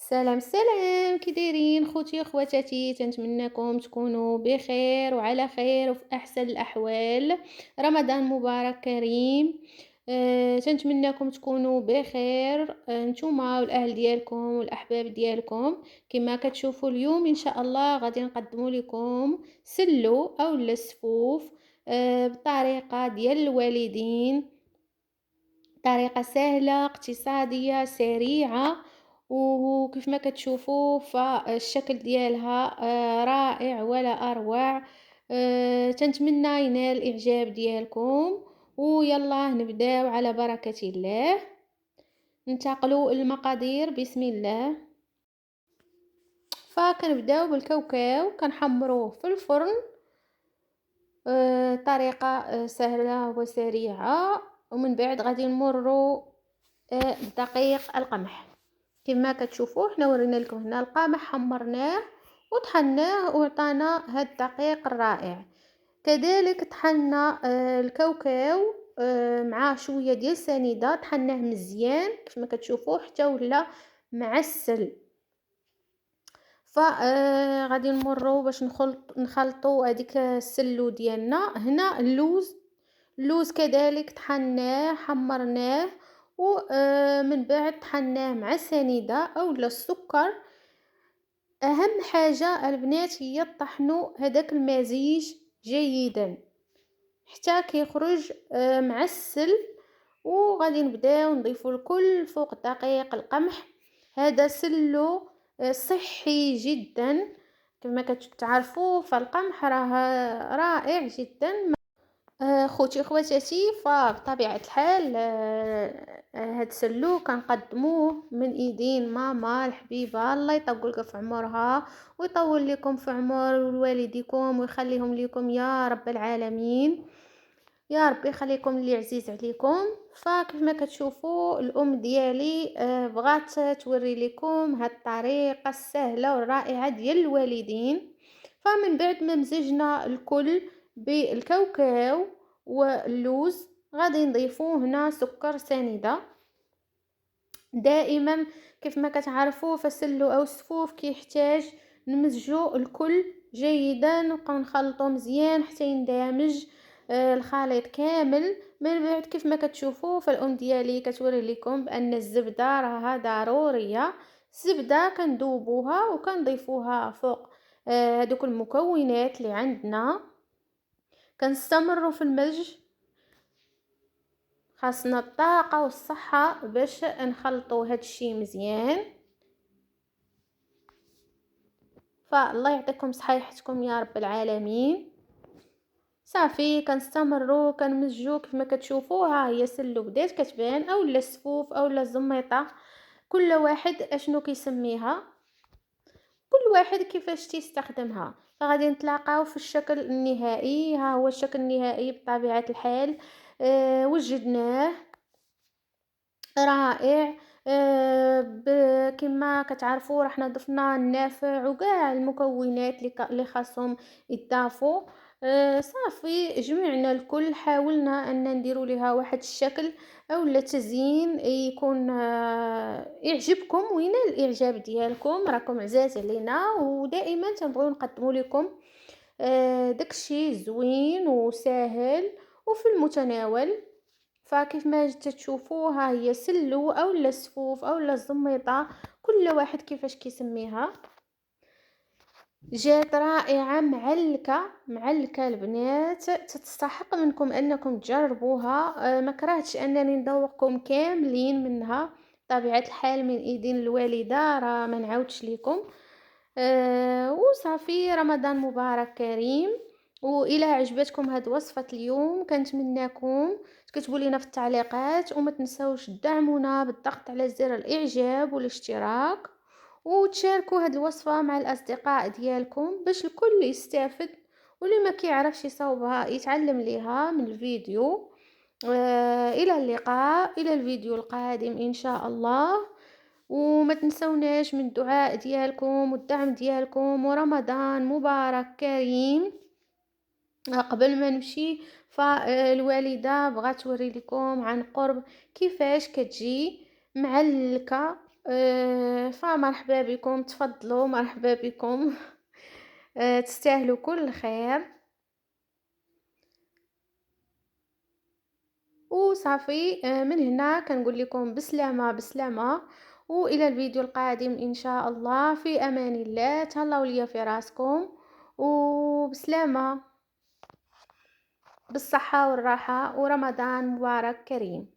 سلام سلام، كي دايرين خوتي خواتاتي؟ تنتمنىكم تكونوا بخير وعلى خير وفي احسن الاحوال. رمضان مبارك كريم. تنتمنىكم تكونوا بخير، نتوما والاهل ديالكم والاحباب ديالكم. كما كتشوفوا اليوم ان شاء الله غادي نقدموا لكم سلو او السفوف بطريقه ديال الوالدين، طريقة سهلة اقتصادية سريعة. وكيف ما كتشوفوا فالشكل ديالها رائع ولا أروع. تنتمنى ينال الإعجاب ديالكم. ويلا نبداو على بركة الله. ننتقلوا المقادير بسم الله. فكنبداو بالكاوكاو كنحمروه في الفرن. طريقة سهلة وسريعة. ومن بعد غادي نمروا بدقيق القمح. كما كتشوفوا حنا ورينا لكم هنا القمح حمرناه وطحناه وعطانا هاد الدقيق الرائع. كذلك طحنا الكاوكاو مع شويه ديال سنيده، طحناه مزيان كما كتشوفوا حتى ولا معسل. غادي نمروا باش نخلطوا هذيك السلو ديالنا. هنا اللوز كذلك طحناه حمرناه ومن بعد طحناه مع السنيده اولا السكر. اهم حاجه البنات هي طحنوا هذاك المزيج جيدا حتى كيخرج معسل. وغادي نبداو نضيفوا الكل فوق دقيق القمح. هذا سلو صحي جدا كما كتعرفوا، فالقمح راه رائع جدا. خوتي خواتاتي، فبطبيعه الحال هاد السلو كنقدموه من ايدين ماما الحبيبه، الله يطول لك في عمرها ويطول لكم في عمر والديكم ويخليهم لكم يا رب العالمين. يا ربي يخليكم اللي عزيز عليكم. فكيف ما كتشوفوا الام ديالي بغات توري لكم هاد الطريقه السهله والرائعه ديال الوالدين. فمن بعد ما مزجنا الكل بالكاوكاو واللوز غادي نضيفوا هنا سكر سنيده. دائما كيف ما كتعرفوا فسلو او السفوف كيحتاج نمزجوا الكل جيدا ونبقاو نخلطوا مزيان حتى يندمج الخليط كامل. من بعد كيف ما كتشوفوا فالام ديالي كتوري لكم بان الزبده راها ضروريه. الزبده كندوبوها وكنضيفوها فوق هذوك المكونات اللي عندنا. كنستمروا في المزج، خاصنا الطاقه والصحه باش نخلطوا هاد الشيء مزيان. فالله يعطيكم صحيحتكم يا رب العالمين. صافي كنستمروا كنمزجوا كيف ما كتشوفوا. ها هي سلو بدات كتبان اولا السفوف اولا الزميطه، كل واحد اشنو كيسميها، كل واحد كيفاش تستخدمها. فغادي نتلاقاو في الشكل النهائي. ها هو الشكل النهائي بطبيعه الحال. وجدناه رائع. كما كتعرفوا رحنا ضفنا النافع وكاع المكونات اللي خاصهم يضافوا. صافي جمعنا الكل، حاولنا ان نديروا لها واحد الشكل اولا تزيين يكون يعجبكم وينال الاعجاب ديالكم. راكم عزاز علينا ودائما تنبغيو نقدموا لكم داكشي زوين وسهل وفي المتناول. فكيف ما تشوفوا ها هي سلو اولا السفوف اولا الزميطه، كل واحد كيفاش كيسميها. جات رائعه معلكه البنات، تستحق منكم انكم تجربوها. ما كرهتش انني ندوقكم كاملين منها. طبيعه الحال من ايدين الوالده راه ما نعاودش لكم. وصافي رمضان مبارك كريم. والى عجبتكم هاد وصفه اليوم كنتمنىكم تكتبوا لينا في التعليقات، وما تنسوش تدعمونا بالضغط على زر الاعجاب والاشتراك، وتشاركوا هاد الوصفه مع الاصدقاء ديالكم باش الكل يستافد، واللي ما كيعرفش يصاوبها يتعلم ليها من الفيديو. الى اللقاء، الى الفيديو القادم ان شاء الله. وما تنسوناش من الدعاء ديالكم والدعم ديالكم، ورمضان مبارك كريم. قبل ما نمشي فالوالده بغات توري لكم عن قرب كيفاش كتجي معلكه فمرحبا بكم، تفضلوا، مرحبا بكم. تستاهلوا كل خير. وصافي، من هنا كنقول لكم بسلامة بسلامة، وإلى الفيديو القادم إن شاء الله، في أمان الله، تهلاو ليا في راسكم، وبسلامة، بالصحة والراحة، ورمضان مبارك كريم.